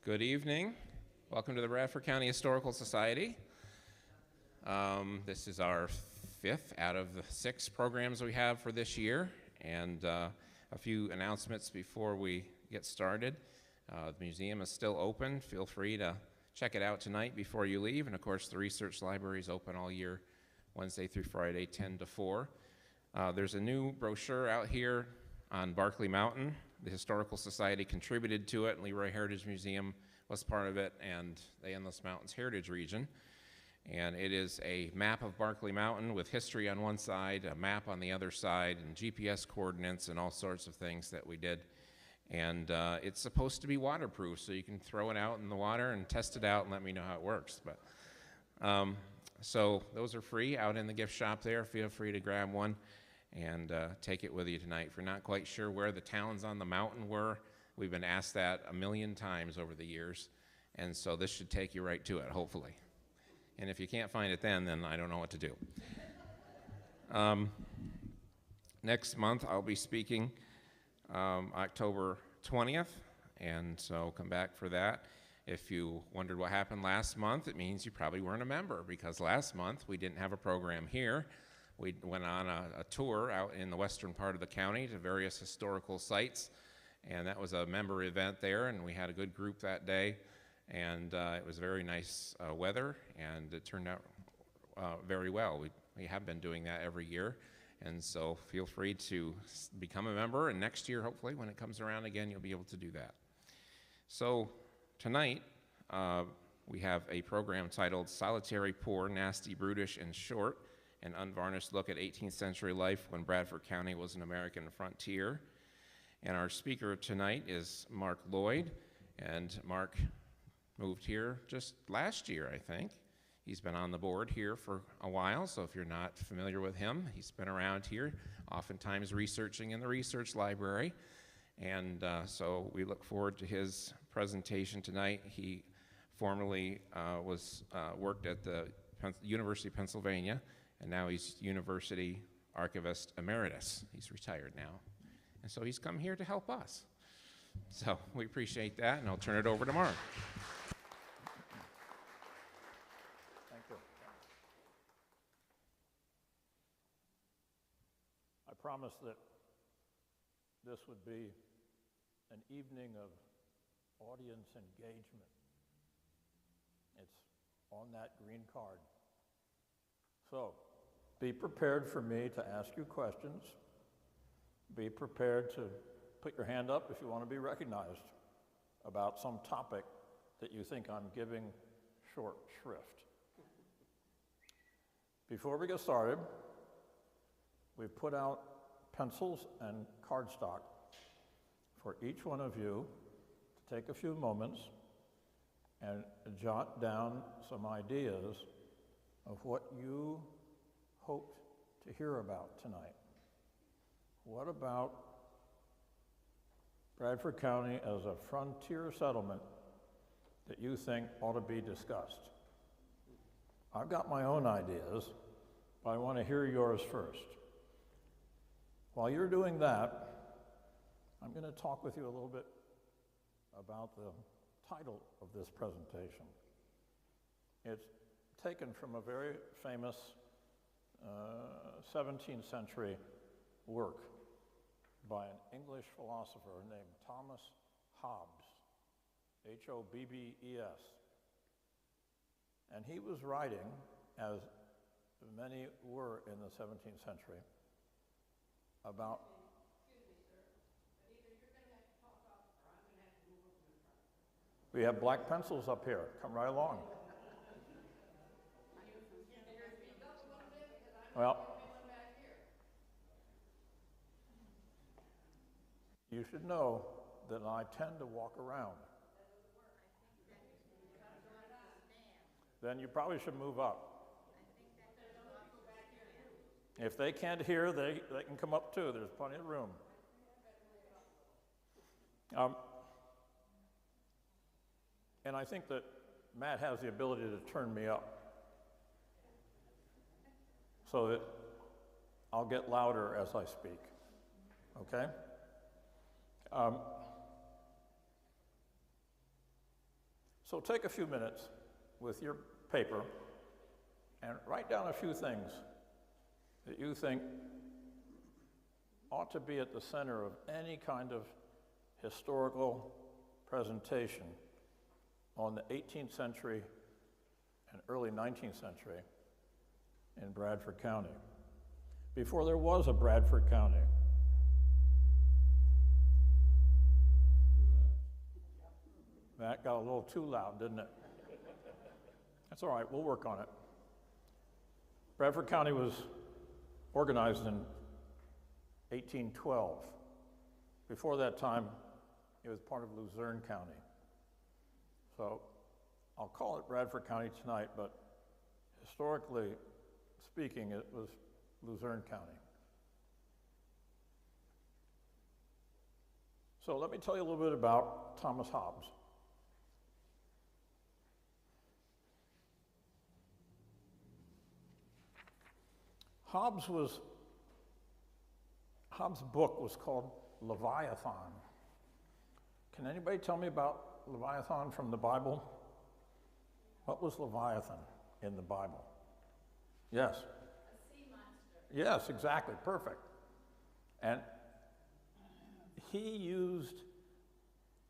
Good evening. Welcome to the Bradford County Historical Society. This is our fifth out of the 6 programs we have for this year, and a few announcements before we get started. The museum is still open. Feel free to check it out tonight before you leave, and of course the research library is open all year, Wednesday through Friday, 10 to 4. There's a new brochure out here on Barkley Mountain. The Historical Society contributed to it, and Leroy Heritage Museum was part of it, and the Endless Mountains Heritage Region. And it is a map of Barkley Mountain with history on one side, a map on the other side, and GPS coordinates and all sorts of things that we did. And it's supposed to be waterproof, so you can throw it out in the water and test it out and let me know how it works. But so those are free out in the gift shop there. Feel free to grab one and take it with you tonight. If you're not quite sure where the towns on the mountain were, we've been asked that a million times over the years, and so this should take you right to it, hopefully. And if you can't find it then I don't know what to do. Next month I'll be speaking October 20th, and so come back for that. If you wondered what happened last month, it means you probably weren't a member, because last month we didn't have a program here. We went on a tour out in the western part of the county to various historical sites, and that was a member event there, and we had a good group that day, and it was very nice weather, and it turned out very well. We have been doing that every year, and so feel free to become a member, and next year, hopefully, when it comes around again, you'll be able to do that. So tonight, we have a program titled Solitary, Poor, Nasty, Brutish, and Short, an unvarnished look at 18th century life when Bradford County was an American frontier. And our speaker tonight is Mark Lloyd, and Mark moved here just last year, I think. He's been on the board here for a while, so if you're not familiar with him, he's been around here, oftentimes researching in the research library. And so we look forward to his presentation tonight. He formerly worked at the University of Pennsylvania, and now he's University Archivist Emeritus. He's retired now. And so he's come here to help us. So we appreciate that, and I'll turn it over to Mark. Thank you. I promised that this would be an evening of audience engagement. It's on that green card. So, be prepared for me to ask you questions. Be prepared to put your hand up if you want to be recognized about some topic that you think I'm giving short shrift. Before we get started, we've put out pencils and cardstock for each one of you to take a few moments and jot down some ideas of what you hoped to hear about tonight. What about Bradford County as a frontier settlement that you think ought to be discussed? I've got my own ideas, but I want to hear yours first. While you're doing that, I'm going to talk with you a little bit about the title of this presentation. It's taken from a very famous 17th century work by an English philosopher named Thomas Hobbes, H-O-B-B-E-S. And he was writing, as many were in the 17th century, about... Excuse me, sir, but either you're going to have to talk up or I'm going to have to move over to the front. We have black pencils up here. Come right along. Well, you should know that I tend to walk around. Then you probably should move up. If they can't hear, they can come up too. There's plenty of room. And I think that Matt has the ability to turn me up so that I'll get louder as I speak. Okay? So take a few minutes with your paper and write down a few things that you think ought to be at the center of any kind of historical presentation on the 18th century and early 19th century in Bradford County, before there was a Bradford County. That got a little too loud, didn't it? That's all right, we'll work on it. Bradford County was organized in 1812. Before that time, it was part of Luzerne County. So I'll call it Bradford County tonight, but historically speaking, it was Luzerne County. So let me tell you a little bit about Thomas Hobbes. Hobbes' book was called Leviathan. Can anybody tell me about Leviathan from the Bible? What was Leviathan in the Bible? Yes? A sea monster. Yes, exactly, perfect. And he used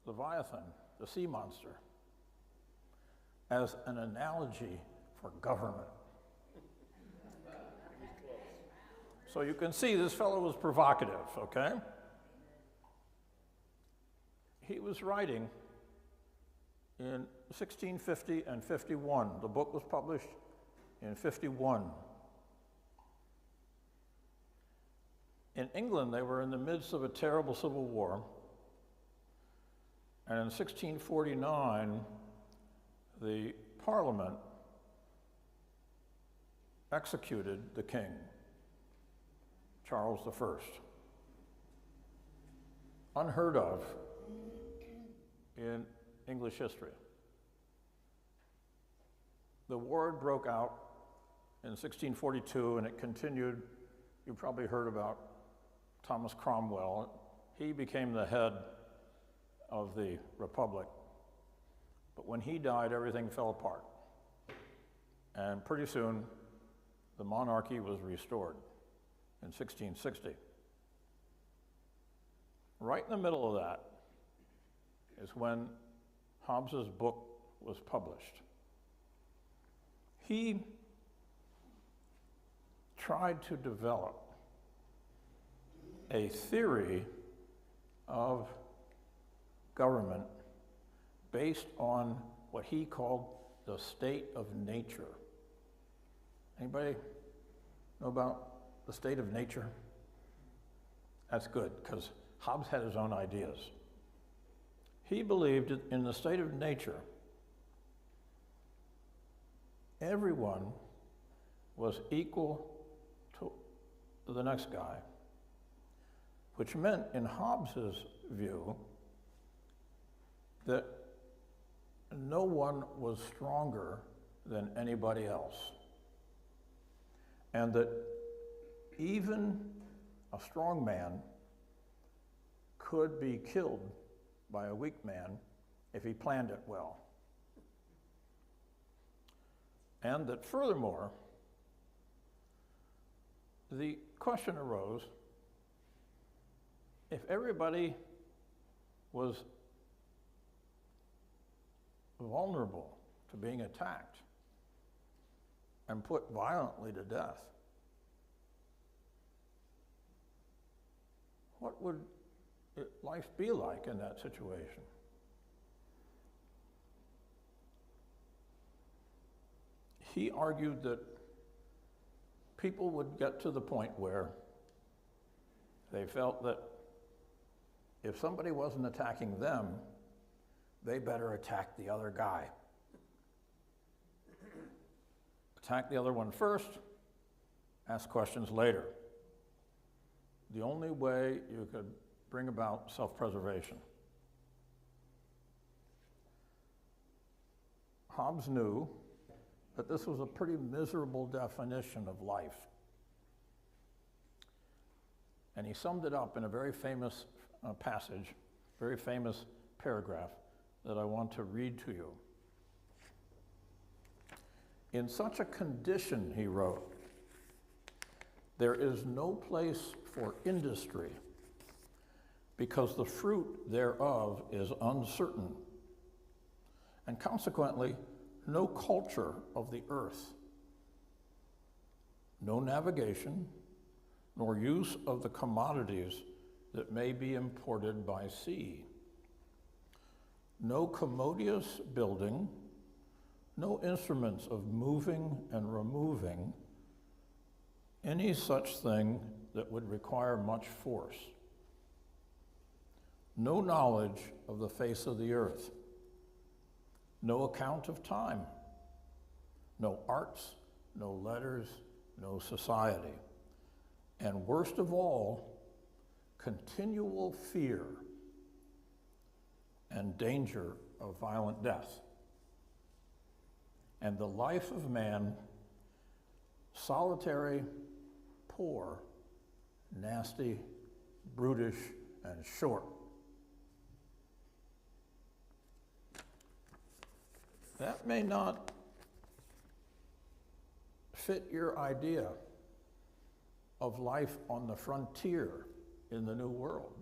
Leviathan, the sea monster, as an analogy for government. So you can see this fellow was provocative, okay? He was writing in 1650 and 51. The book was published in 51. In England, they were in the midst of a terrible civil war. And in 1649, the Parliament executed the king, Charles I. Unheard of in English history. The war broke out in 1642 and it continued. You probably heard about Thomas Cromwell. He became the head of the Republic. But when he died, everything fell apart. And pretty soon, the monarchy was restored in 1660. Right in the middle of that is when Hobbes's book was published. He tried to develop a theory of government based on what he called the state of nature. Anybody know about the state of nature? That's good, because Hobbes had his own ideas. He believed in the state of nature, everyone was equal to the next guy, which meant, in Hobbes's view, that no one was stronger than anybody else, and that even a strong man could be killed by a weak man if he planned it well. And that furthermore, the question arose, if everybody was vulnerable to being attacked and put violently to death, what would life be like in that situation? He argued that people would get to the point where they felt that if somebody wasn't attacking them, they better attack the other guy. Attack the other one first, ask questions later. The only way you could bring about self-preservation. Hobbes knew that this was a pretty miserable definition of life. And he summed it up in a very famous passage, very famous paragraph that I want to read to you. In such a condition, he wrote, there is no place for industry because the fruit thereof is uncertain, and consequently, no culture of the earth, no navigation, nor use of the commodities that may be imported by sea, no commodious building, no instruments of moving and removing, any such thing that would require much force, no knowledge of the face of the earth, no account of time, no arts, no letters, no society, and worst of all, continual fear and danger of violent death, and the life of man solitary, poor, nasty, brutish, and short. That may not fit your idea of life on the frontier in the New World.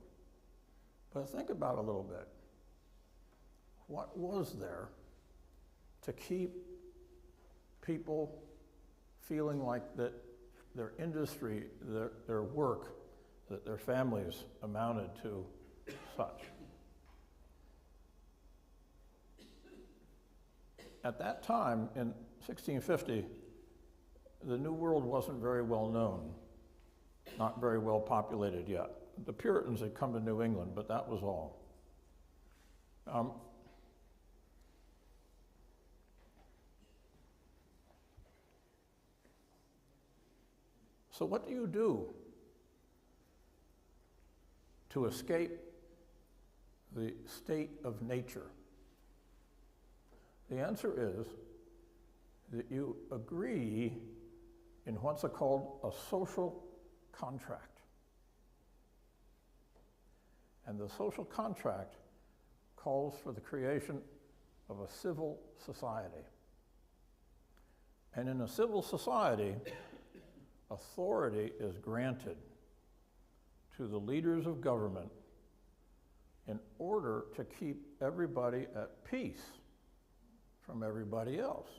But think about it a little bit. What was there to keep people feeling like that their industry, their work, that their families amounted to such? At that time, in 1650, the New World wasn't very well known, not very well populated yet. The Puritans had come to New England, but that was all. So what do you do to escape the state of nature? The answer is that you agree in what's called a social contract. And the social contract calls for the creation of a civil society. And in a civil society, authority is granted to the leaders of government in order to keep everybody at peace from everybody else.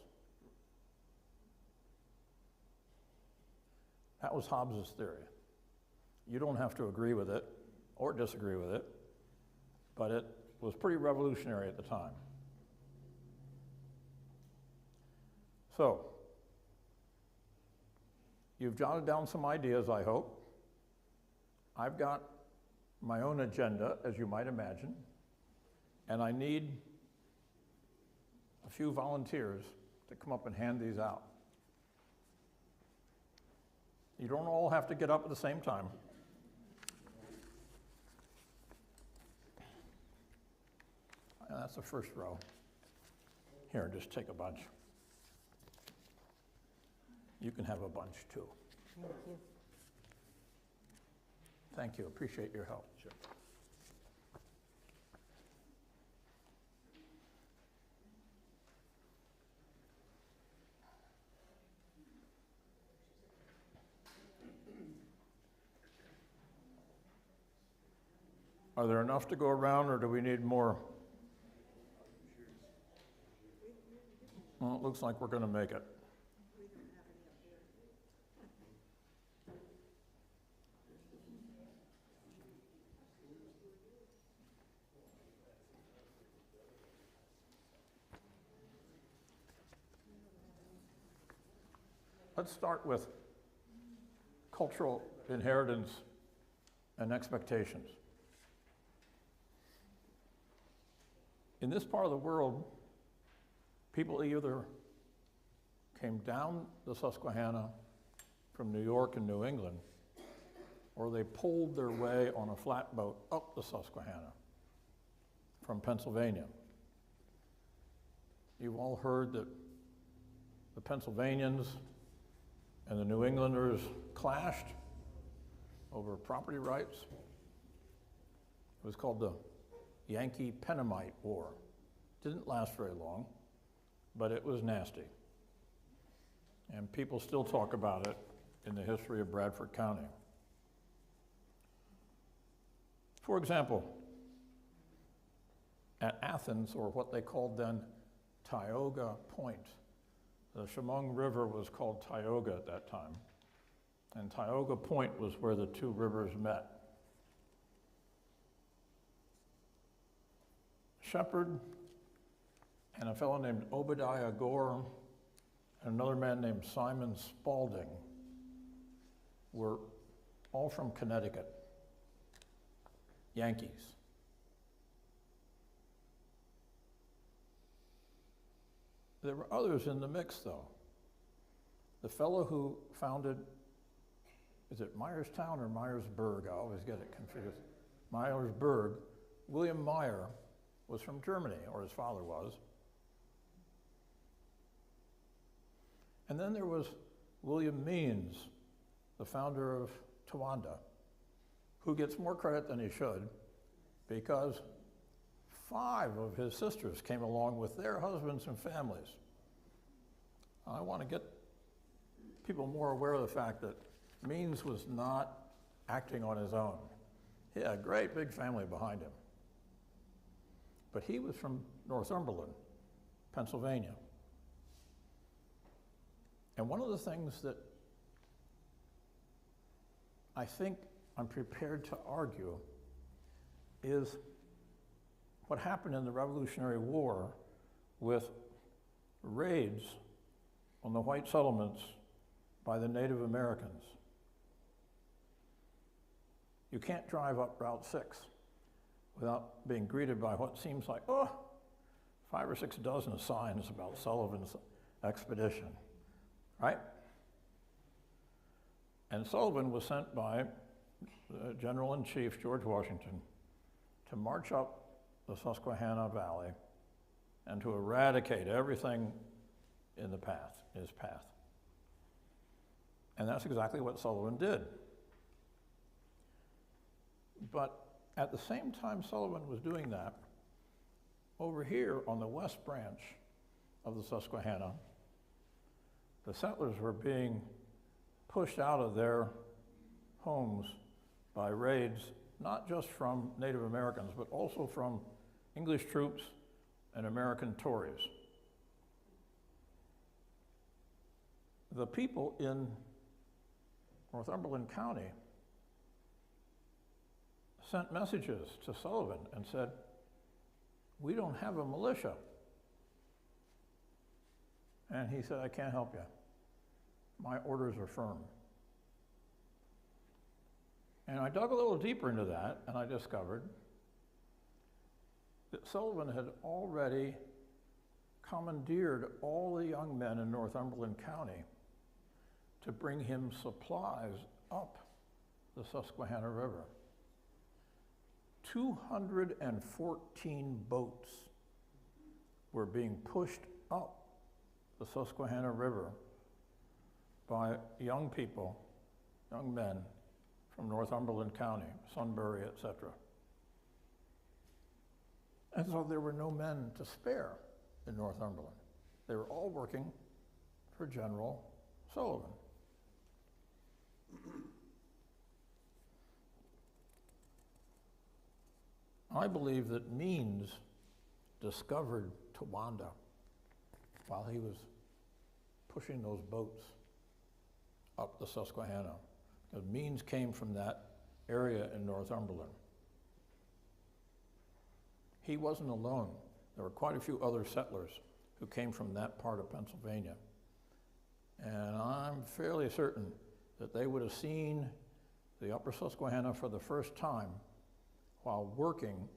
That was Hobbes's theory. You don't have to agree with it or disagree with it, but it was pretty revolutionary at the time. So, you've jotted down some ideas, I hope. I've got my own agenda, as you might imagine, and I need a few volunteers to come up and hand these out. You don't all have to get up at the same time. And that's the first row. Here, just take a bunch. You can have a bunch too. Thank you. Thank you, appreciate your help. Sure. Are there enough to go around, or do we need more? Well, it looks like we're going to make it. Let's start with cultural inheritance and expectations. In this part of the world, people either came down the Susquehanna from New York and New England, or they pulled their way on a flatboat up the Susquehanna from Pennsylvania. You've all heard that the Pennsylvanians and the New Englanders clashed over property rights. It was called the Yankee Pennamite War. Didn't last very long, but it was nasty. and people still talk about it in the history of Bradford County. For example, at Athens, or what they called then Tioga Point, the Chemung River was called Tioga at that time, and Tioga Point was where the two rivers met. Shepard and a fellow named Obadiah Gore and another man named Simon Spaulding were all from Connecticut, Yankees. There were others in the mix, though. The fellow who founded, is it Myerstown or Myersburg? I always get it confused. Myersburg, William Meyer, was from Germany, or his father was. And then there was William Means, the founder of Towanda, who gets more credit than he should because 5 of his sisters came along with their husbands and families. I want to get people more aware of the fact that Means was not acting on his own. He had a great big family behind him. But he was from Northumberland, Pennsylvania. And one of the things that I think I'm prepared to argue is what happened in the Revolutionary War with raids on the white settlements by the Native Americans. You can't drive up Route 6 without being greeted by what seems like, 5 or 6 dozen signs about Sullivan's expedition, right? And Sullivan was sent by the General-in-Chief, George Washington, to march up the Susquehanna Valley and to eradicate everything in his path. And that's exactly what Sullivan did. But at the same time Sullivan was doing that, over here on the west branch of the Susquehanna, the settlers were being pushed out of their homes by raids, not just from Native Americans, but also from English troops and American Tories. The people in Northumberland County sent messages to Sullivan and said, "We don't have a militia." And he said, "I can't help you. My orders are firm." And I dug a little deeper into that, and I discovered that Sullivan had already commandeered all the young men in Northumberland County to bring him supplies up the Susquehanna River. 214 boats were being pushed up the Susquehanna River by young people, young men from Northumberland County, Sunbury, etc. And so there were no men to spare in Northumberland. They were all working for General Sullivan. I believe that Means discovered Towanda while he was pushing those boats up the Susquehanna, because Means came from that area in Northumberland. He wasn't alone. There were quite a few other settlers who came from that part of Pennsylvania. And I'm fairly certain that they would have seen the upper Susquehanna for the first time while working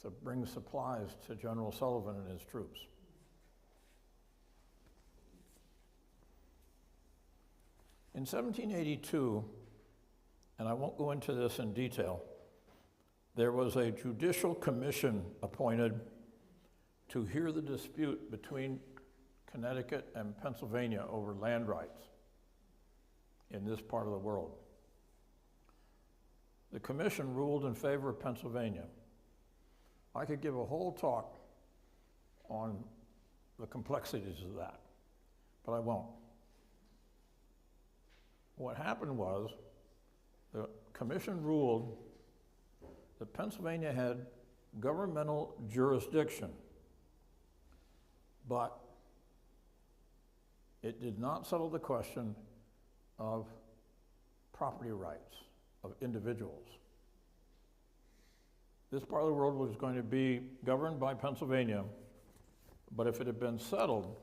to bring supplies to General Sullivan and his troops. In 1782, and I won't go into this in detail, there was a judicial commission appointed to hear the dispute between Connecticut and Pennsylvania over land rights in this part of the world. The commission ruled in favor of Pennsylvania. I could give a whole talk on the complexities of that, but I won't. what happened was the commission ruled that Pennsylvania had governmental jurisdiction, but it did not settle the question of property rights of individuals. This part of the world was going to be governed by Pennsylvania, but if it had been settled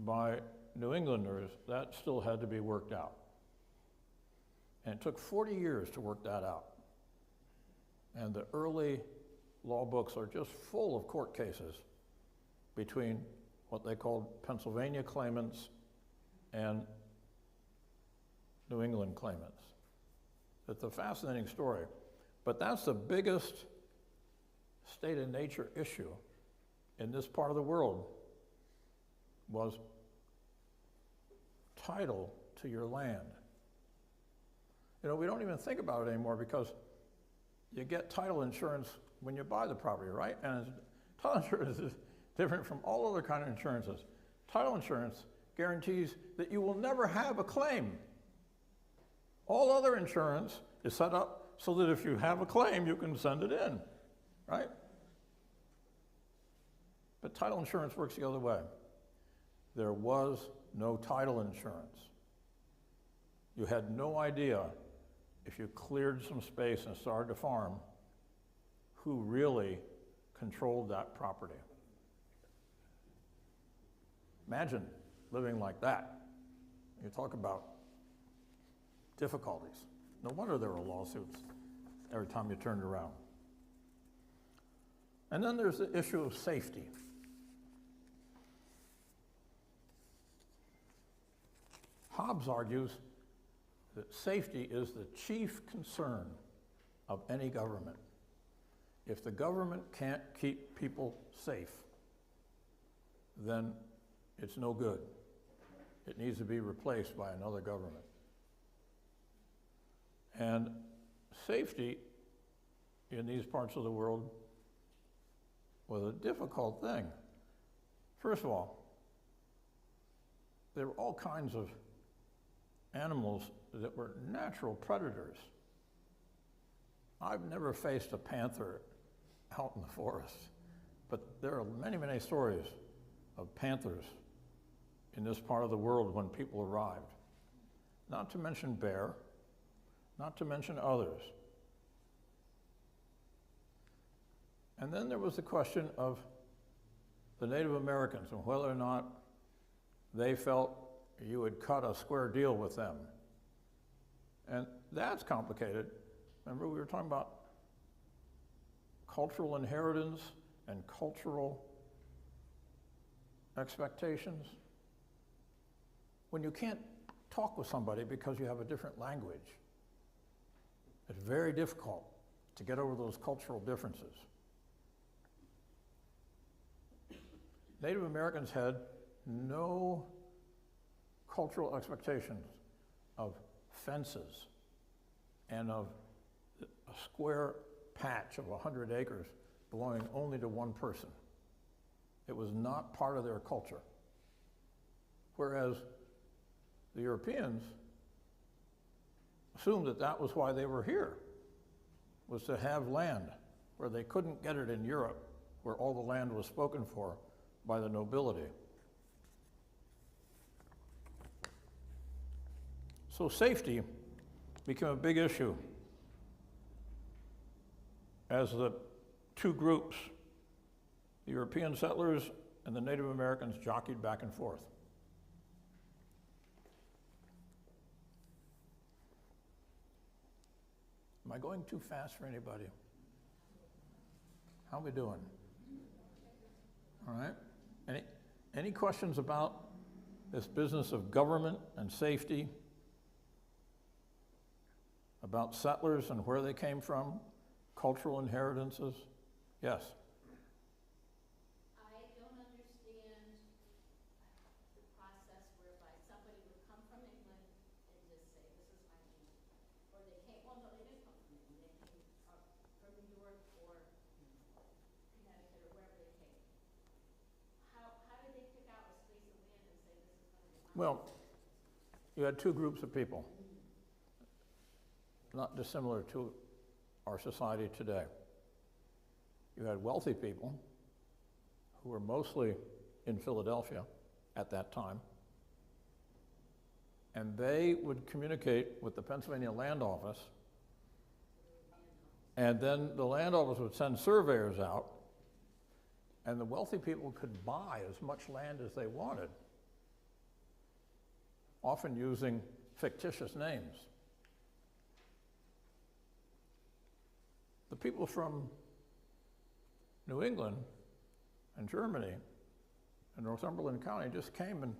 by New Englanders, that still had to be worked out. And it took 40 years to work that out. And the early law books are just full of court cases between what they called Pennsylvania claimants and New England claimants. It's a fascinating story. But that's the biggest state of nature issue in this part of the world, was title to your land. You know, we don't even think about it anymore because you get title insurance when you buy the property, right? And title insurance is different from all other kind of insurances. Title insurance guarantees that you will never have a claim. All other insurance is set up so that if you have a claim, you can send it in, right? But title insurance works the other way. There was no title insurance. You had no idea, if you cleared some space and started a farm, who really controlled that property. Imagine living like that. You talk about difficulties. No wonder there were lawsuits every time you turned around. And then there's the issue of safety. Hobbes argues that safety is the chief concern of any government. If the government can't keep people safe, then it's no good. It needs to be replaced by another government. And safety in these parts of the world was a difficult thing. First of all, there were all kinds of animals that were natural predators. I've never faced a panther out in the forest, but there are many, many stories of panthers in this part of the world when people arrived. Not to mention bear, not to mention others. And then there was the question of the Native Americans and whether or not they felt you would cut a square deal with them. And that's complicated. Remember, we were talking about cultural inheritance and cultural expectations. When you can't talk with somebody because you have a different language, it's very difficult to get over those cultural differences. Native Americans had no cultural expectations of fences and of a square patch of 100 acres belonging only to one person. It was not part of their culture. Whereas the Europeans assumed that that was why they were here, was to have land where they couldn't get it in Europe, where all the land was spoken for by the nobility. So safety became a big issue as the two groups, the European settlers and the Native Americans, jockeyed back and forth. Am I going too fast for anybody? How are we doing? All right. Any questions about this business of government and safety? About settlers and where they came from? Cultural inheritances? Yes. I don't understand the process whereby somebody would come from England and just say, this is my land. Or they came, well, no, they didn't come from England. They came up from New York or Connecticut or wherever they came. How did they pick out a space of land and say, this is going to be my Well, land? you had two groups of people, not dissimilar to our society today. You had wealthy people who were mostly in Philadelphia at that time, and they would communicate with the Pennsylvania Land Office, and then the land office would send surveyors out, and the wealthy people could buy as much land as they wanted, often using fictitious names. The people from New England and Germany and Northumberland County just came and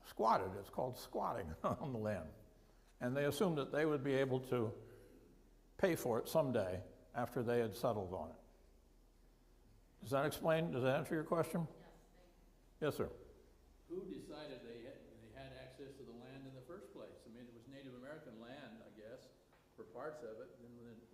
squatted. It's called squatting on the land. And they assumed that they would be able to pay for it someday after they had settled on it. Does that explain, does that answer your question? Yes, sir. Who decided they had access to the land in the first place? I mean, it was Native American land, I guess, for parts of it. Then when the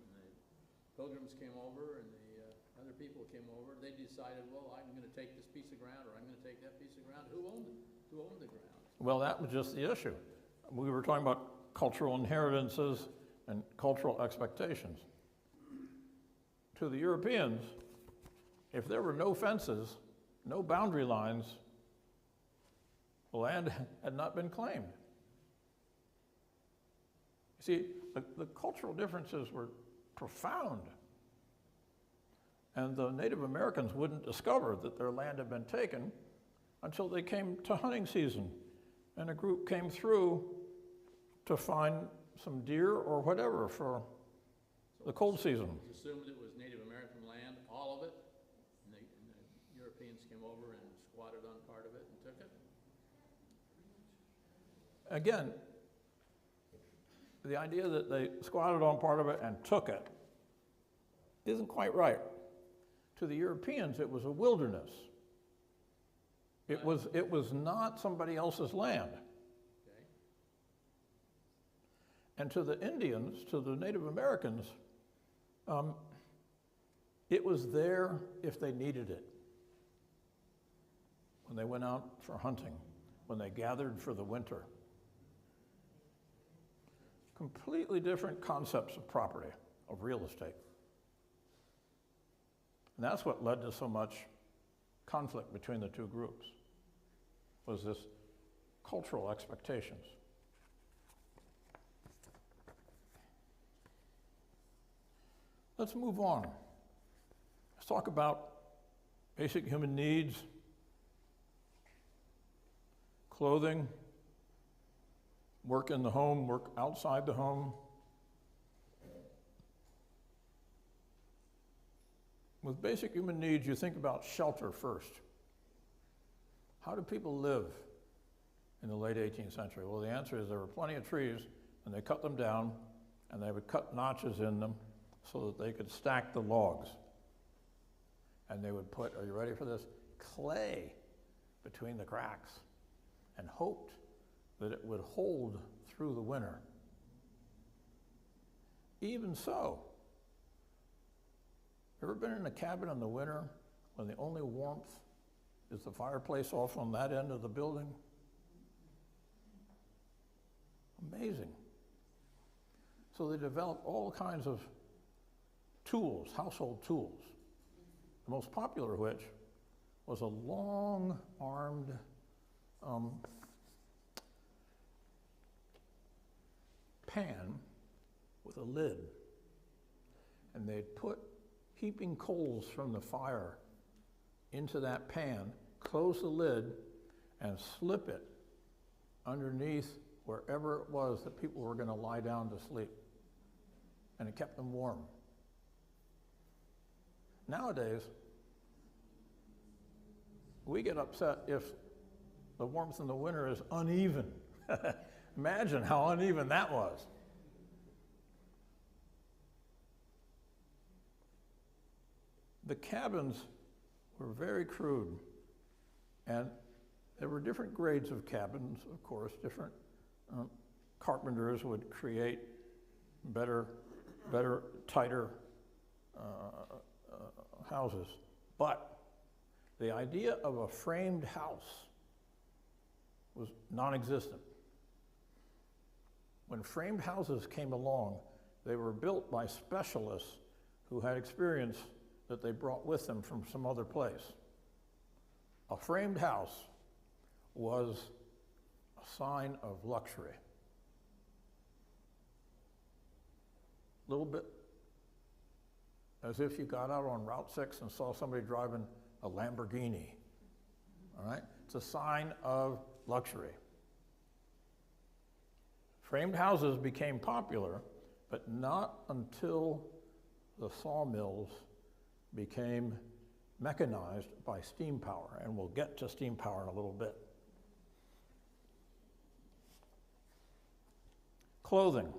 Pilgrims came over and the other people came over, they decided, well, I'm going to take this piece of ground or I'm going to take that piece of ground. Who owned it? Who owned the ground? Well, that was just the issue. We were talking about cultural inheritances and cultural expectations. To the Europeans, if there were no fences, no boundary lines, the land had not been claimed. You see, the cultural differences were profound. And the Native Americans wouldn't discover that their land had been taken until they came to hunting season. And a group came through to find some deer or whatever for the cold season. It's assumed it was Native American land, all of it, and the Europeans came over and squatted on part of it and took it? Again, the idea that they squatted on part of it and took it isn't quite right. To the Europeans, it was a wilderness. It was not somebody else's land. Okay. And to the Indians, to the Native Americans, it was there if they needed it. When they went out for hunting, when they gathered for the winter. Completely different concepts of property, of real estate. And that's what led to so much conflict between the two groups, was this cultural expectations. Let's move on. Let's talk about basic human needs, clothing, work in the home, work outside the home. With basic human needs, you think about shelter first. How did people live in the late 18th century? Well, the answer is there were plenty of trees, and they cut them down, and they would cut notches in them so that they could stack the logs. And they would put, are you ready for this? Clay between the cracks, and hoped that it would hold through the winter. Even so, ever been in a cabin in the winter when the only warmth is the fireplace off on that end of the building? Amazing. So they developed all kinds of tools, household tools. The most popular of which was a long-armed pan with a lid. And they'd put heaping coals from the fire into that pan, close the lid, and slip it underneath wherever it was that people were going to lie down to sleep. And it kept them warm. Nowadays, we get upset if the warmth in the winter is uneven. Imagine how uneven that was. The cabins were very crude, and there were different grades of cabins, of course. Different carpenters would create better, tighter houses. But the idea of a framed house was non-existent. When framed houses came along, they were built by specialists who had experience that they brought with them from some other place. A framed house was a sign of luxury. A little bit as if you got out on Route 6 and saw somebody driving a Lamborghini, all right? It's a sign of luxury. Framed houses became popular, but not until the sawmills became mechanized by steam power, and we'll get to steam power in a little bit. Clothing.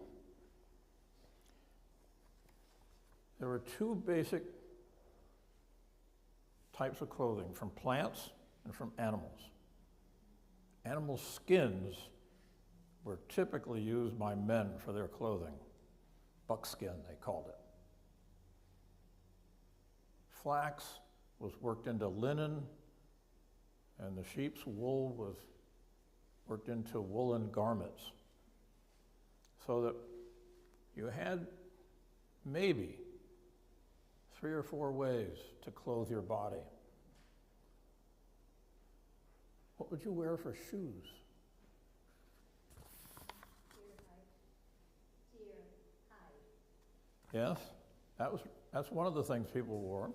There were two basic types of clothing, from plants and from animals. Animal skins were typically used by men for their clothing. Buckskin, they called it. Flax was worked into linen, and the sheep's wool was worked into woolen garments. So that you had maybe 3 or 4 ways to clothe your body. What would you wear for shoes? Deer hide. Yes, that's one of the things people wore.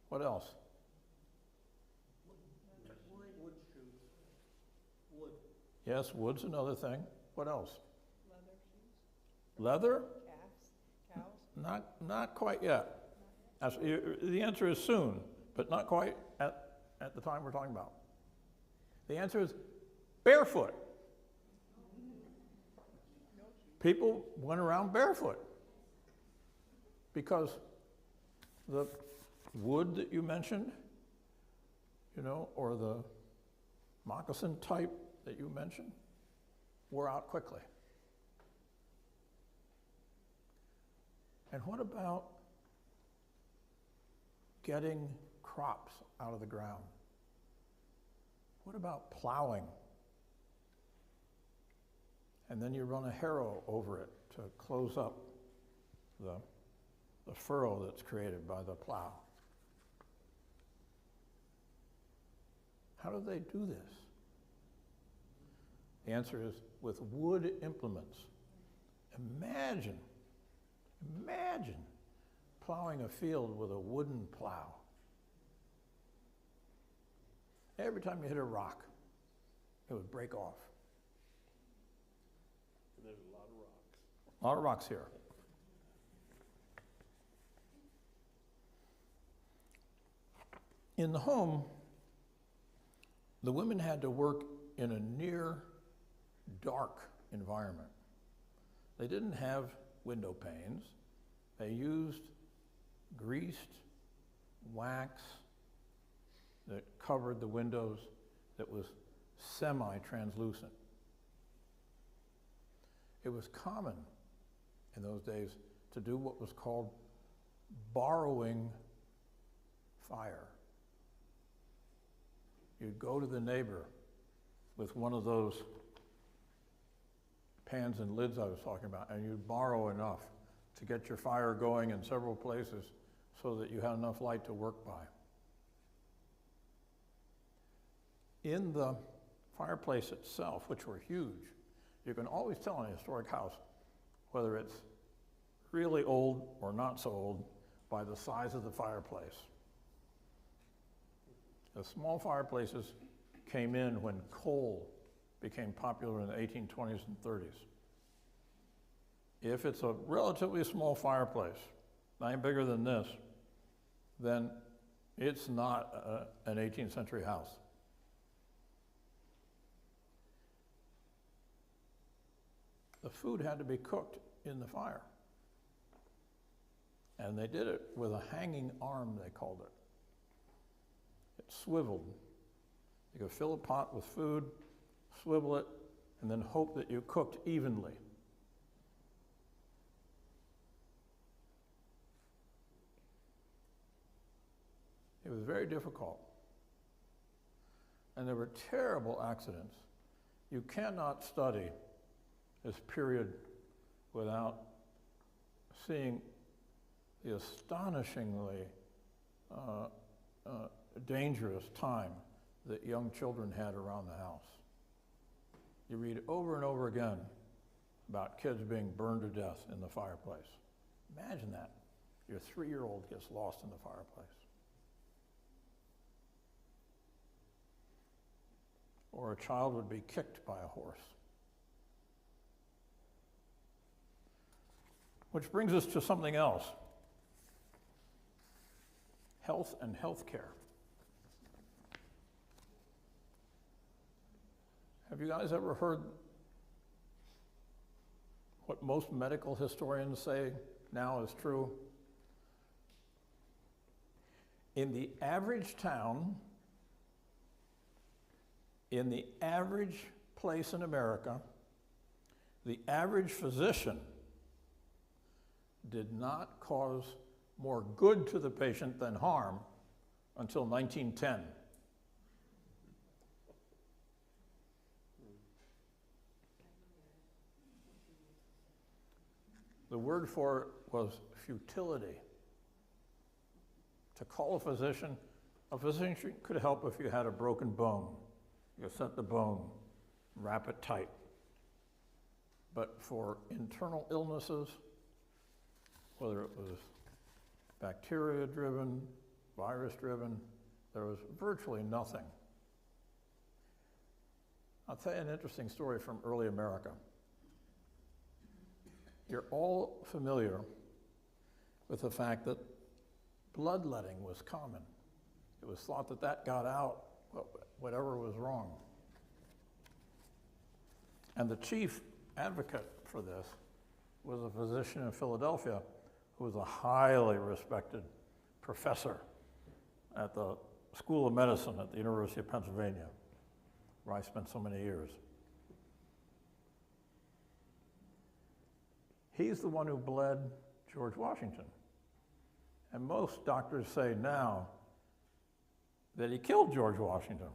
What else? Wood shoes. Wood. Yes, wood's another thing. What else? Leather shoes. Leather? Calves. Cows. Not quite yet. The answer is soon, but not quite at the time we're talking about. The answer is barefoot. People went around barefoot because the wood that you mentioned, or the moccasin type that you mentioned, wore out quickly. And what about getting crops out of the ground? What about plowing? And then you run a harrow over it to close up the furrow that's created by the plow. How do they do this? The answer is with wood implements. Imagine plowing a field with a wooden plow. Every time you hit a rock, it would break off. And there's a lot of rocks. A lot of rocks here. In the home, the women had to work in a near dark environment. They didn't have window panes. They used greased wax that covered the windows that was semi-translucent. It was common in those days to do what was called borrowing fire. You'd go to the neighbor with one of those pans and lids I was talking about, and you'd borrow enough to get your fire going in several places so that you had enough light to work by. In the fireplace itself, which were huge, you can always tell in a historic house whether it's really old or not so old by the size of the fireplace. The small fireplaces came in when coal became popular in the 1820s and 30s. If it's a relatively small fireplace, not bigger than this, then it's not an 18th century house. The food had to be cooked in the fire. And they did it with a hanging arm, they called it. It swiveled. You could fill a pot with food, swivel it, and then hope that you cooked evenly. It was very difficult. And there were terrible accidents. You cannot study this period without seeing the astonishingly dangerous time that young children had around the house. You read over and over again about kids being burned to death in the fireplace. Imagine that. Your 3-year-old gets lost in the fireplace. Or a child would be kicked by a horse. Which brings us to something else. Health and healthcare. Have you guys ever heard what most medical historians say now is true? In the average town, in the average place in America, the average physician did not cause more good to the patient than harm until 1910. The word for it was futility. To call a physician could help if you had a broken bone. You set the bone, wrap it tight. But for internal illnesses, whether it was bacteria-driven, virus-driven, there was virtually nothing. I'll tell you an interesting story from early America. You're all familiar with the fact that bloodletting was common. It was thought that that got out whatever was wrong. And the chief advocate for this was a physician in Philadelphia who was a highly respected professor at the School of Medicine at the University of Pennsylvania, where I spent so many years. He's the one who bled George Washington. And most doctors say now that he killed George Washington.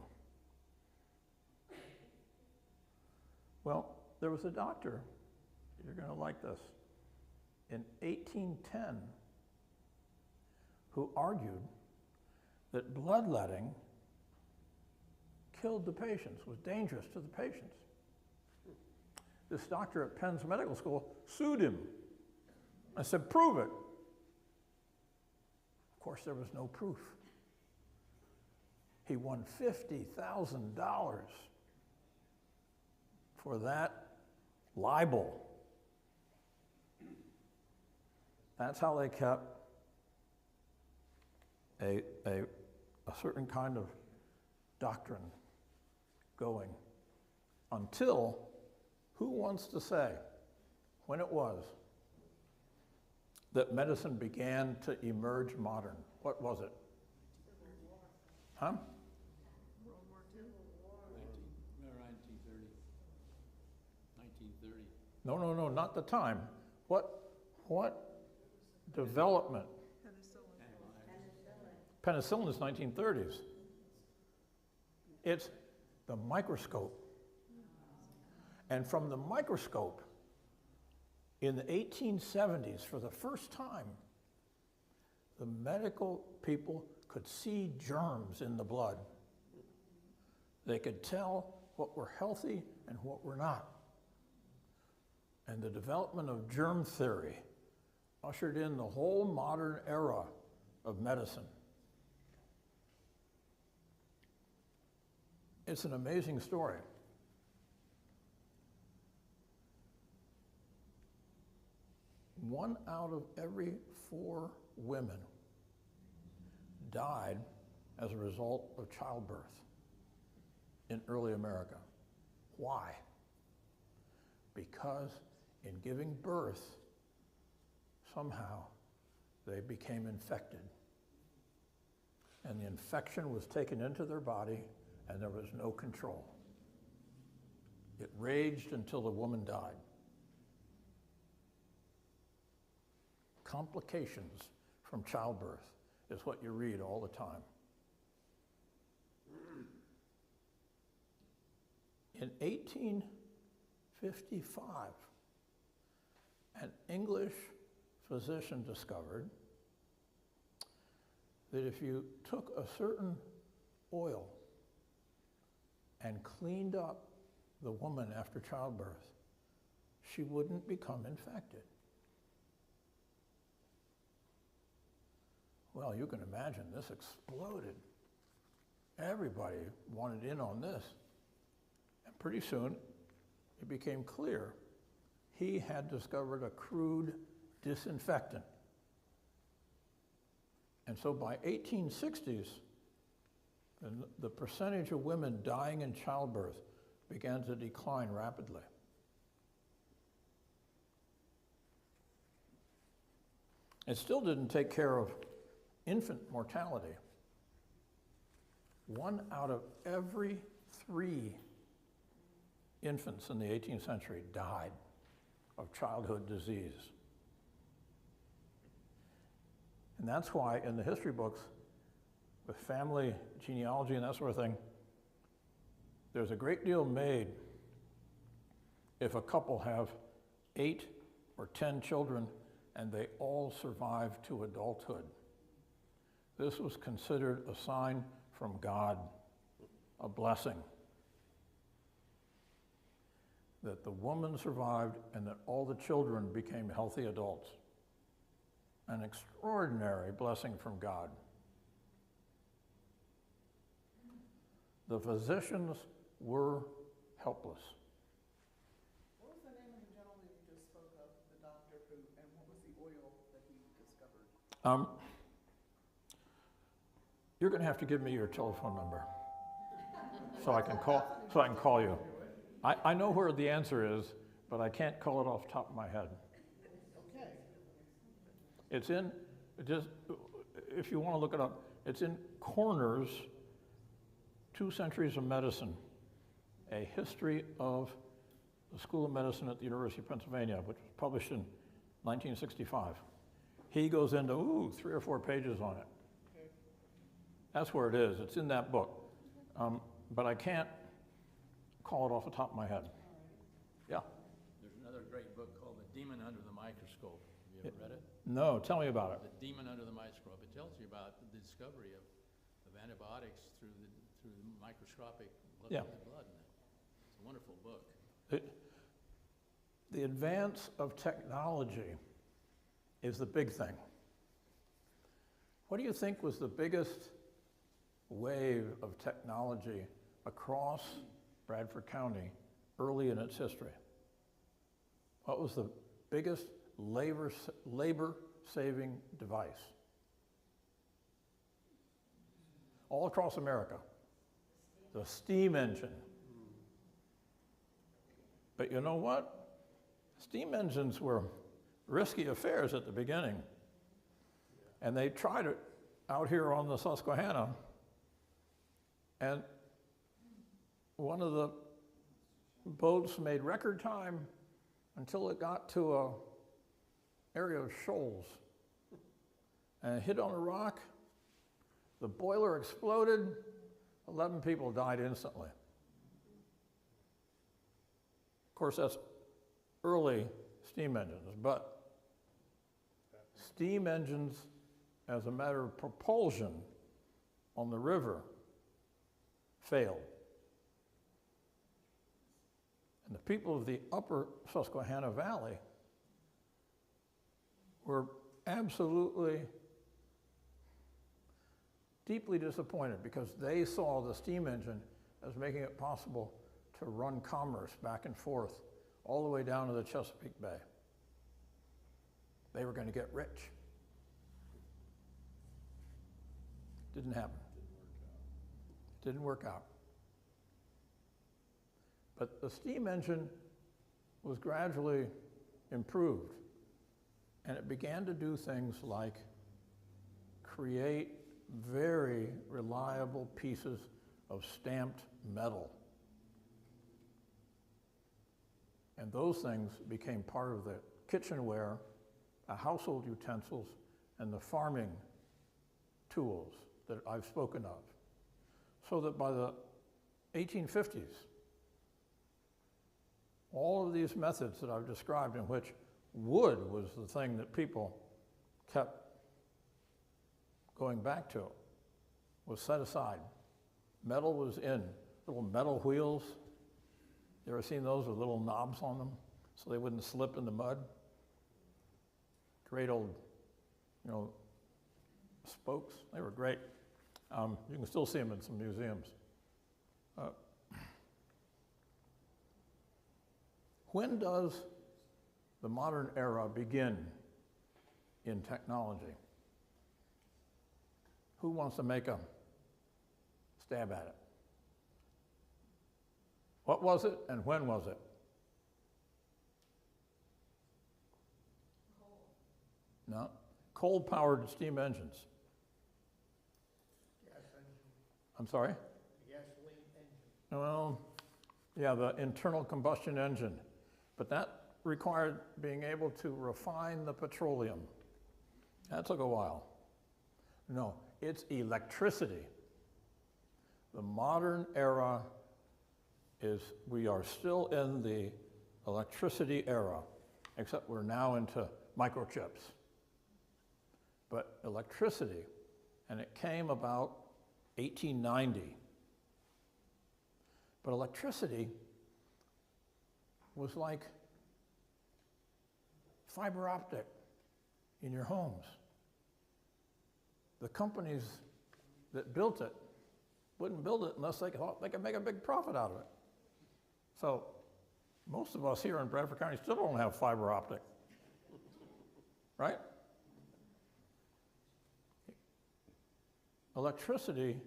Well, there was a doctor, you're going to like this, in 1810 who argued that bloodletting killed the patients, was dangerous to the patients. This doctor at Penn's Medical School sued him. I said, prove it. Of course, there was no proof. He won $50,000 for that libel. That's how they kept a certain kind of doctrine going until, who wants to say when it was that medicine began to emerge modern? What was it? Huh? World War II? Around 1930. No, not the time. What development? Penicillin. Penicillin is 1930s. It's the microscope. And from the microscope, in the 1870s, for the first time, the medical people could see germs in the blood. They could tell what were healthy and what were not. And the development of germ theory ushered in the whole modern era of medicine. It's an amazing story. One out of every 4 women died as a result of childbirth in early America. Why? Because in giving birth, somehow they became infected. And the infection was taken into their body and there was no control. It raged until the woman died. Complications from childbirth is what you read all the time. In 18 55, an English physician discovered that if you took a certain oil and cleaned up the woman after childbirth, she wouldn't become infected. Well, you can imagine this exploded. Everybody wanted in on this. And pretty soon, it became clear he had discovered a crude disinfectant. And so by 1860s, the percentage of women dying in childbirth began to decline rapidly. It still didn't take care of infant mortality. 1 out of every 3 infants in the 18th century died of childhood disease. And that's why in the history books, with family genealogy and that sort of thing, there's a great deal made if a couple have 8 or 10 children and they all survive to adulthood. This was considered a sign from God, a blessing, that the woman survived and that all the children became healthy adults. An extraordinary blessing from God. The physicians were helpless. What was the name of the gentleman you just spoke of, the doctor who, and what was the oil that he discovered? You're going to have to give me your telephone number so I can call you. I know where the answer is, but I can't call it off the top of my head. Okay. It's in, just, if you want to look it up, it's in Corners, 2 Centuries of Medicine, a history of the School of Medicine at the University of Pennsylvania, which was published in 1965. He goes into, 3 or 4 pages on it. Okay. That's where it is. It's in that book. But I can't call it off the top of my head. Yeah. There's another great book called The Demon Under the Microscope. Have you ever read it? No, tell me about it. The Demon Under the Microscope. It tells you about the discovery of antibiotics through the microscopic look Yeah. at the blood. It's a wonderful book. The advance of technology is the big thing. What do you think was the biggest wave of technology across Bradford County early in its history? What was the biggest labor-saving device? All across America. The steam engine. But you know what? Steam engines were risky affairs at the beginning. And they tried it out here on the Susquehanna. And one of the boats made record time until it got to an area of shoals. And it hit on a rock. The boiler exploded. 11 people died instantly. Of course, that's early steam engines, but steam engines as a matter of propulsion on the river failed. And the people of the upper Susquehanna Valley were absolutely deeply disappointed because they saw the steam engine as making it possible to run commerce back and forth all the way down to the Chesapeake Bay. They were going to get rich. Didn't happen. Didn't work out. But the steam engine was gradually improved, and it began to do things like create very reliable pieces of stamped metal. And those things became part of the kitchenware, the household utensils, and the farming tools that I've spoken of. So that by the 1850s, all of these methods that I've described, in which wood was the thing that people kept going back to, was set aside. Metal was in. Little metal wheels. You ever seen those with little knobs on them so they wouldn't slip in the mud? Great old, spokes. They were great. You can still see them in some museums. When does the modern era begin in technology? Who wants to make a stab at it? What was it and when was it? No, coal-powered steam engines. Gas engine, I'm sorry? gasoline engine. Well, yeah, the internal combustion engine. But that required being able to refine the petroleum. That took a while. No, it's electricity. The modern era is, we are still in the electricity era, except we're now into microchips. But electricity, and it came about 1890. But electricity was like fiber optic in your homes. The companies that built it wouldn't build it unless they thought they could make a big profit out of it. So most of us here in Bradford County still don't have fiber optic, right? Electricity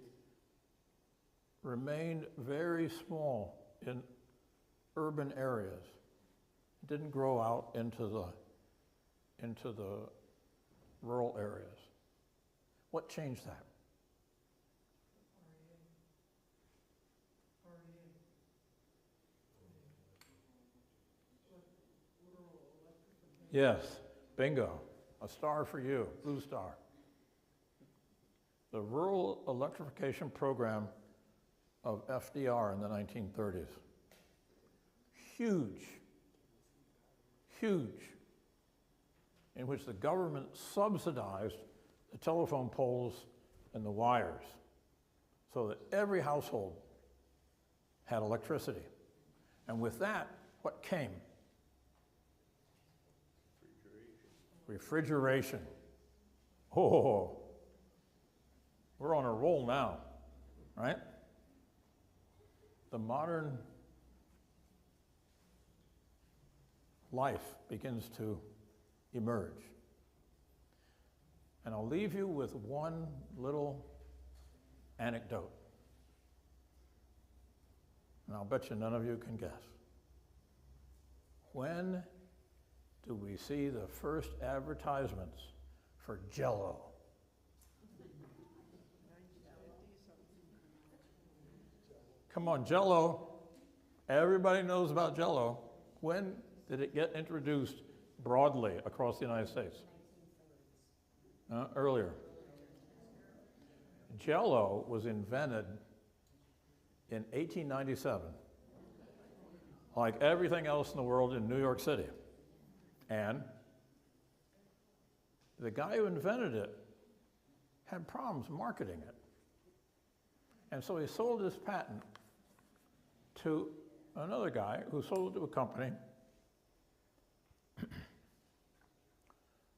remained very small in urban areas. It didn't grow out into the rural areas. What changed that? Yes, bingo. A star for you, blue star. The rural electrification program of FDR in the 1930s. Huge, huge, in which the government subsidized the telephone poles and the wires so that every household had electricity. And with that, what came? Refrigeration. Oh, we're on a roll now, right? The modern life begins to emerge. And I'll leave you with one little anecdote. And I'll bet you none of you can guess. When do we see the first advertisements for Jell-O? Come on, Jell-O. Everybody knows about Jell-O. When did it get introduced broadly across the United States? Earlier. Jell-O was invented in 1897, like everything else in the world, in New York City. And the guy who invented it had problems marketing it. And so he sold his patent to another guy who sold it to a company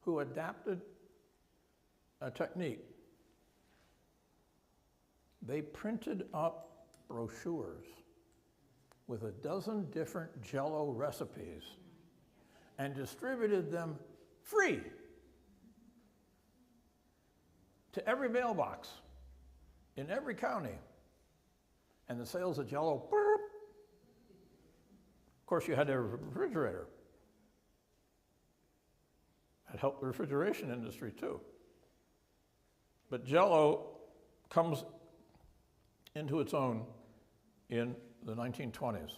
who adapted a technique. They printed up brochures with 12 different Jell-O recipes and distributed them free to every mailbox in every county. And the sales of Jell-O, burp. Of course, you had a refrigerator. That helped the refrigeration industry too. But Jell-O comes into its own in the 1920s.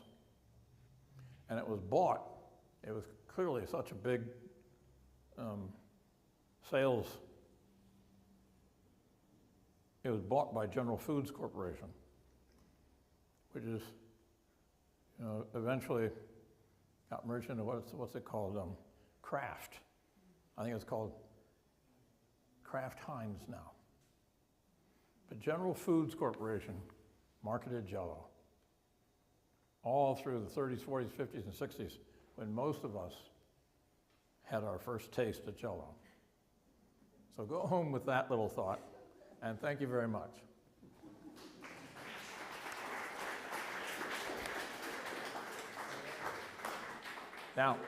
And it was bought. It was clearly such a big sales. It was bought by General Foods Corporation, which is eventually got merged into what's it called? Kraft. I think it's called Kraft Heinz now. But General Foods Corporation marketed Jell-O all through the 30s, 40s, 50s, and 60s, when most of us had our first taste of Jell-O. So go home with that little thought, and thank you very much. Now,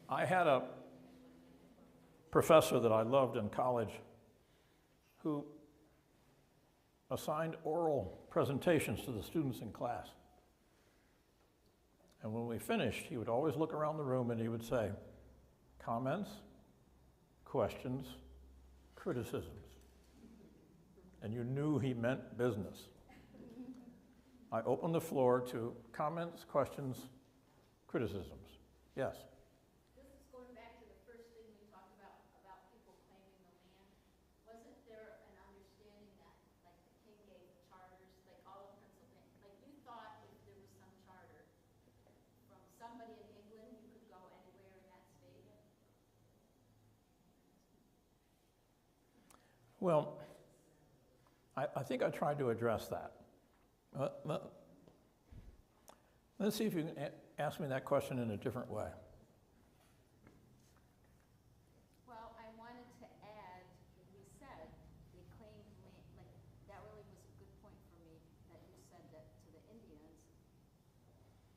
I had a professor that I loved in college who assigned oral presentations to the students in class. And when we finished, he would always look around the room and he would say, comments, questions, criticisms. And you knew he meant business. I open the floor to comments, questions, criticisms. Yes? This is going back to the first thing we talked about people claiming the land. Wasn't there an understanding that, like, the king gave the charters, like all of Pennsylvania, like you thought if there was some charter from somebody in England, you could go anywhere in that state? Well, I think I tried to address that. Let's see if you can ask me that question in a different way. Well, I wanted to add, you said they claimed land, like, that really was a good point for me, that you said that to the Indians,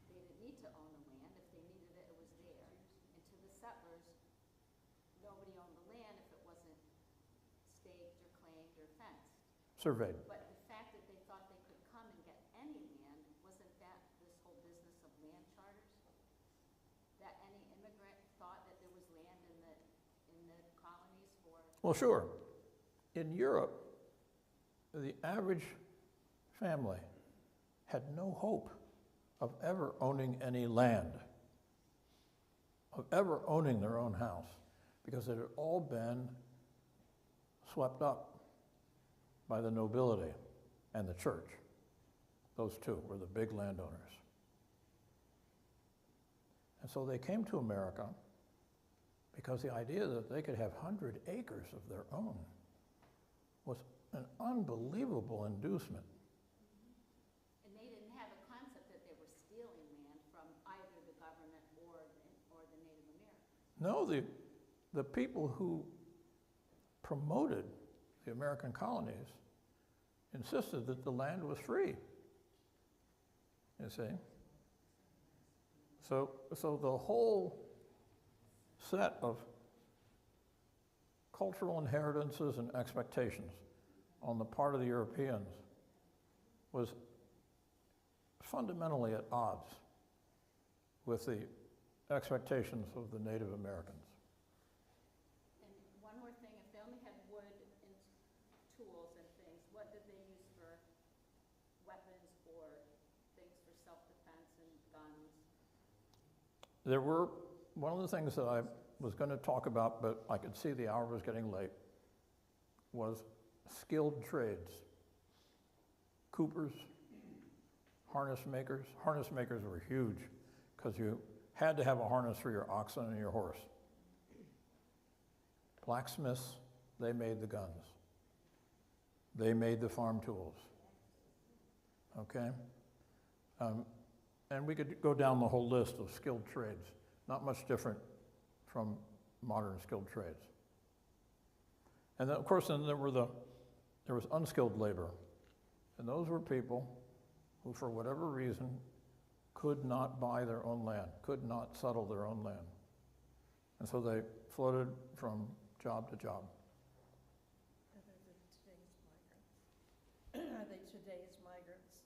they didn't need to own the land. If they needed it, it was there. And to the settlers, nobody owned the land if it wasn't staked or claimed or fenced. Surveyed. But the fact that they thought they could come and get any land, wasn't that this whole business of land charters? That any immigrant thought that there was land in the colonies for? Well, sure. In Europe, the average family had no hope of ever owning any land, of ever owning their own house, because it had all been swept up by the nobility and the church. Those two were the big landowners. And so they came to America because the idea that they could have 100 acres of their own was an unbelievable inducement. And they didn't have a concept that they were stealing land from either the government or the Native Americans. No, the people who promoted the American colonies insisted that the land was free, you see. So the whole set of cultural inheritances and expectations on the part of the Europeans was fundamentally at odds with the expectations of the Native Americans. And one more thing, if they only had wood and tools and things, what did they use for weapons or things for self-defense and guns? There were, one of the things that I was going to talk about, but I could see the hour was getting late, was skilled trades. Coopers, harness makers. Harness makers were huge because you had to have a harness for your oxen and your horse. Blacksmiths, they made the guns. They made the farm tools. Okay? And we could go down the whole list of skilled trades, not much different from modern skilled trades. And then, of course, then there was unskilled labor. And those were people who, for whatever reason, could not buy their own land, could not settle their own land. And so they floated from job to job. Are they today's migrants? Are they today's migrants?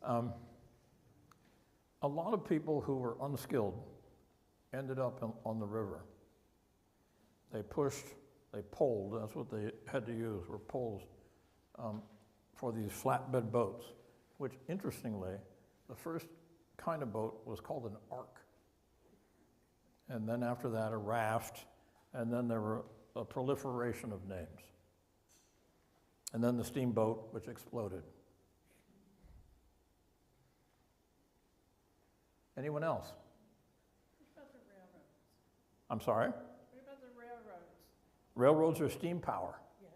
Well, a lot of people who were unskilled ended up on the river. They pushed, they poled, that's what they had to use, were poles for these flatbed boats, which interestingly, the first kind of boat was called an ark. And then after that, a raft, and then there were a proliferation of names. And then the steamboat, which exploded. Anyone else? What about the railroads? I'm sorry? What about the railroads? Railroads are steam power. Yes,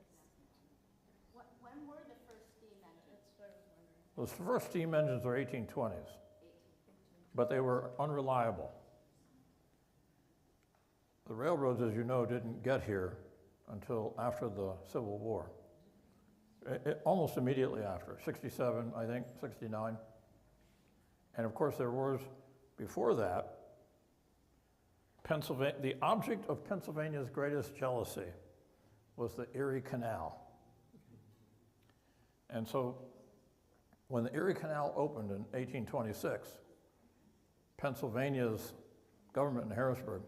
When were the first steam engines? that's what I was wondering. Those first steam engines are 1820s, but they were unreliable. The railroads, as you know, didn't get here until after the Civil War. Almost immediately after, 67, I think, 69. And of course, there was, before that, the object of Pennsylvania's greatest jealousy was the Erie Canal. And so, when the Erie Canal opened in 1826, Pennsylvania's government in Harrisburg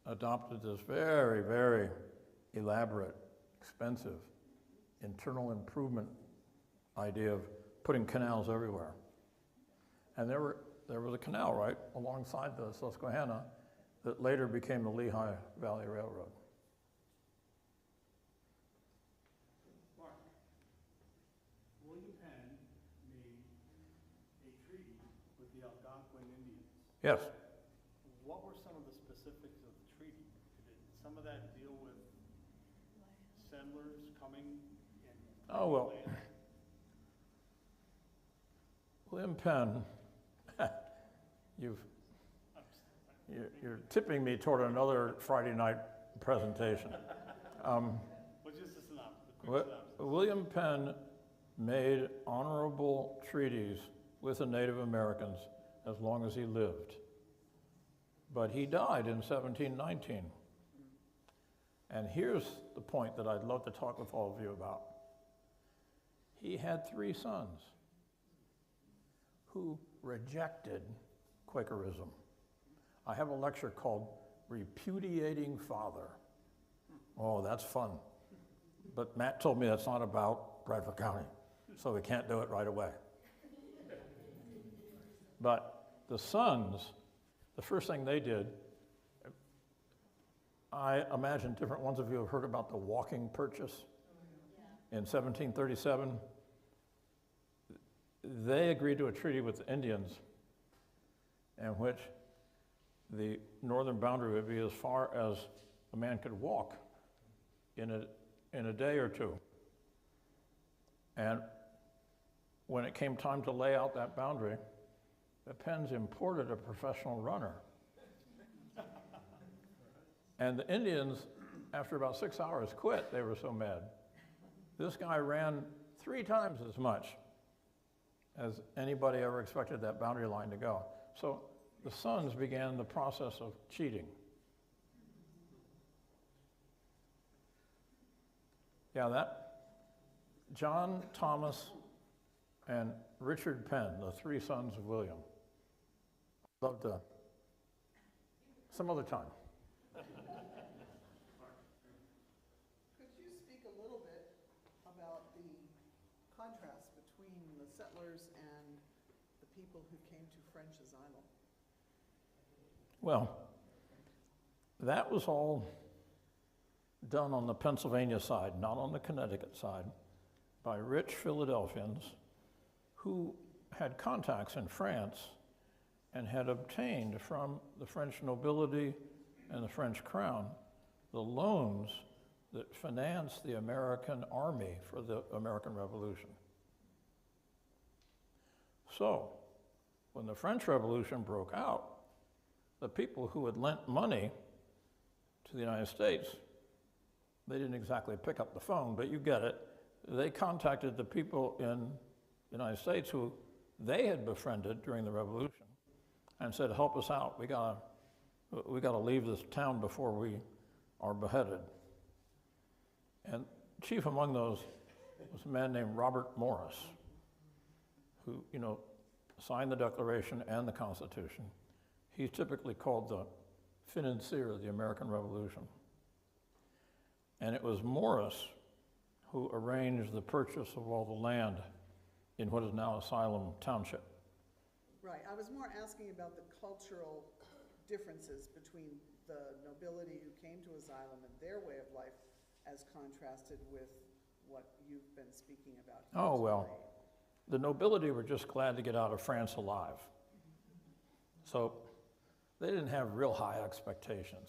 adopted this very, very elaborate, expensive, internal improvement idea of putting canals everywhere. And there was a canal right alongside the Susquehanna that later became the Lehigh Valley Railroad. Mark, William Penn made a treaty with the Algonquin Indians. Yes. What were some of the specifics of the treaty? Did some of that deal with settlers coming and Oh, well. land? William Penn, you're tipping me toward another Friday night presentation. Well, just a synopsis, a quick synopsis. William Penn made honorable treaties with the Native Americans as long as he lived. But he died in 1719. And here's the point that I'd love to talk with all of you about. He had 3 sons who rejected Quakerism. I have a lecture called Repudiating Father. Oh, that's fun. But Matt told me that's not about Bradford County, so we can't do it right away. But the sons, the first thing they did, I imagine different ones of you have heard about the walking purchase in 1737. They agreed to a treaty with the Indians in which the northern boundary would be as far as a man could walk in a day or two. And when it came time to lay out that boundary, the Penns imported a professional runner. And the Indians, after about 6 hours, quit. They were so mad. This guy ran 3 times as much as anybody ever expected that boundary line to go. So the sons began the process of cheating. Yeah, that John, Thomas, and Richard Penn, the 3 sons of William. Love to, some other time. Could you speak a little bit about the contrast between the settlers and the people who came to French asylum? Well, that was all done on the Pennsylvania side, not on the Connecticut side, by rich Philadelphians who had contacts in France and had obtained from the French nobility and the French crown the loans that financed the American army for the American Revolution. So, when the French Revolution broke out, the people who had lent money to the United States, they didn't exactly pick up the phone, but you get it. They contacted the people in the United States who they had befriended during the Revolution and said, help us out. We gotta leave this town before we are beheaded. And chief among those was a man named Robert Morris, who, signed the Declaration and the Constitution. He's typically called the financier of the American Revolution. And it was Morris who arranged the purchase of all the land in what is now Asylum Township. Right, I was more asking about the cultural differences between the nobility who came to asylum and their way of life as contrasted with what you've been speaking about here Oh, well, tonight. the nobility were just glad to get out of France alive. So they didn't have real high expectations.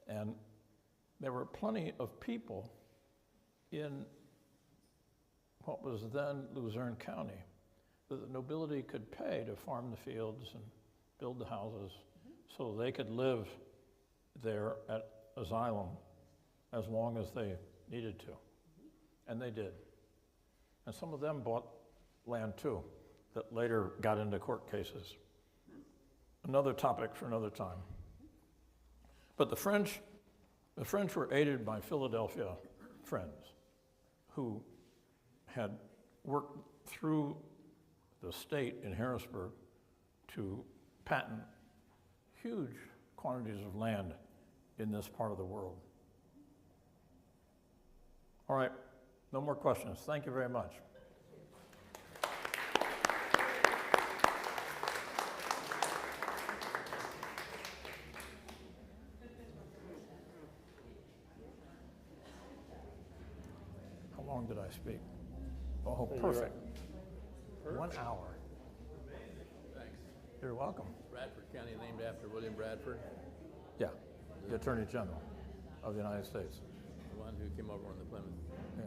And there were plenty of people in what was then Luzerne County that the nobility could pay to farm the fields and build the houses so they could live there at Asylum as long as they needed to. And they did. And some of them bought land too that later got into court cases. Another topic for another time. But the French were aided by Philadelphia friends who had worked through the state in Harrisburg to patent huge quantities of land in this part of the world. All right, no more questions. Thank you very much. How long did I speak? Oh, perfect. 1 hour. Thanks. You're welcome. Bradford County named after William Bradford, Yeah, the Attorney General of the United States. the one who came over on the Plymouth. Yeah.